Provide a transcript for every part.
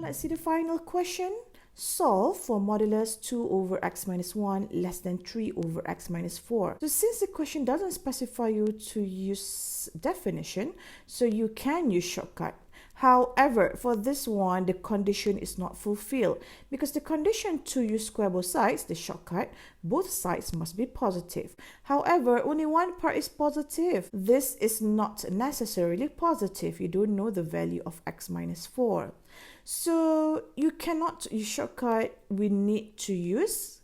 let's see the final question. Solve for modulus 2 over x minus 1 less than 3 over x minus 4. So since the question doesn't specify you to use definition, so you can use shortcut. However, for this one, the condition is not fulfilled because the condition to use square both sides, the shortcut, both sides must be positive. However, only one part is positive. This is not necessarily positive. You don't know the value of x minus 4. So you cannot use shortcut. We need to use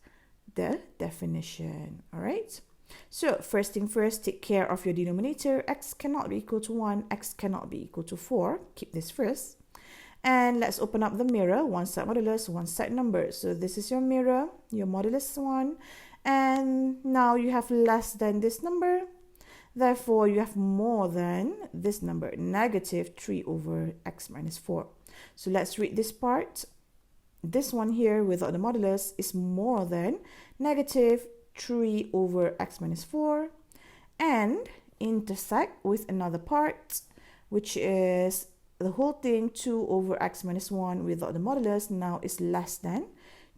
the definition. All right. So first thing first, take care of your denominator. X cannot be equal to 1. X cannot be equal to 4. Keep this first. And let's open up the mirror. One side modulus, one side number. So this is your mirror, your modulus 1. And now you have less than this number. Therefore, you have more than this number, negative 3 over x minus 4. So let's read this part. This one here without the modulus is more than negative 3 over x minus 4 and intersect with another part, which is the whole thing 2 over x minus 1 without the modulus now is less than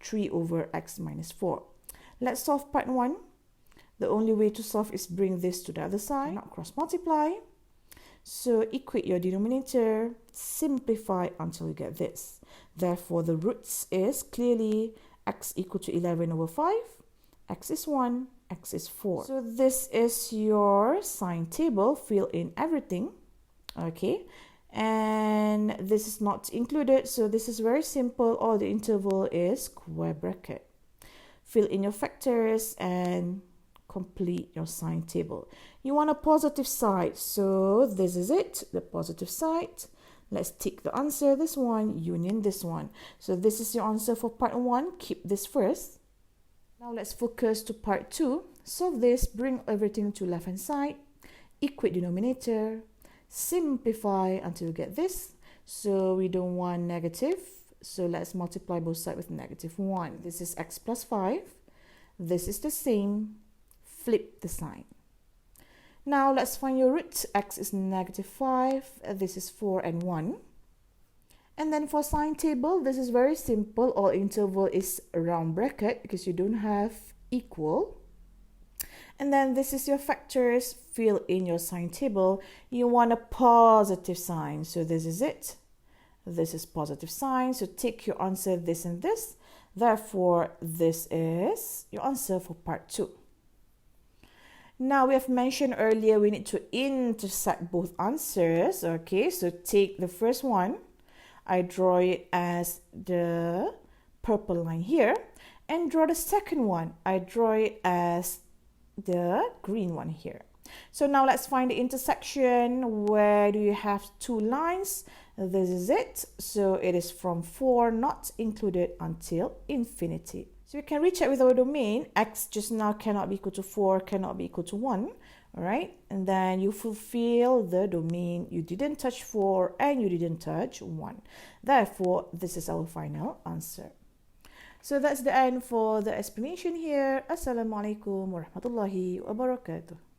3 over x minus 4. Let's solve part 1. The only way to solve is bring this to the other side, not cross multiply. So equate your denominator, simplify until you get this. Therefore, the roots is clearly x equal to 11 over 5, x is 1, x is 4. So this is your sign table, fill in everything, okay? And this is not included, so this is very simple. All the interval is square bracket. Fill in your factors and complete your sign table. You want a positive side, so this is it, the positive side. Let's take the answer, this one, union this one. So this is your answer for part 1. Keep this first. Now let's focus to part 2. Solve this, bring everything to left hand side, equate denominator, simplify until you get this. So we don't want negative, so let's multiply both sides with negative 1. This is x plus 5. This is the same. Flip the sign. Now let's find your root. X is negative 5. This is 4 and 1. And then for sign table, this is very simple. All interval is round bracket because you don't have equal. And then this is your factors. Fill in your sign table. You want a positive sign. So this is it. This is positive sign. So take your answer, this and this. Therefore, this is your answer for part 2. Now, we have mentioned earlier we need to intersect both answers. Okay, so take the first one. I draw it as the purple line here. And draw the second one. I draw it as the green one here. So now let's find the intersection. Where do you have two lines? This is it. So it is from 4 not included until infinity. So we can recheck with our domain. X just now cannot be equal to 4, cannot be equal to 1. All right. And then you fulfill the domain. You didn't touch 4 and you didn't touch 1. Therefore, this is our final answer. So that's the end for the explanation here. Assalamualaikum warahmatullahi wabarakatuh.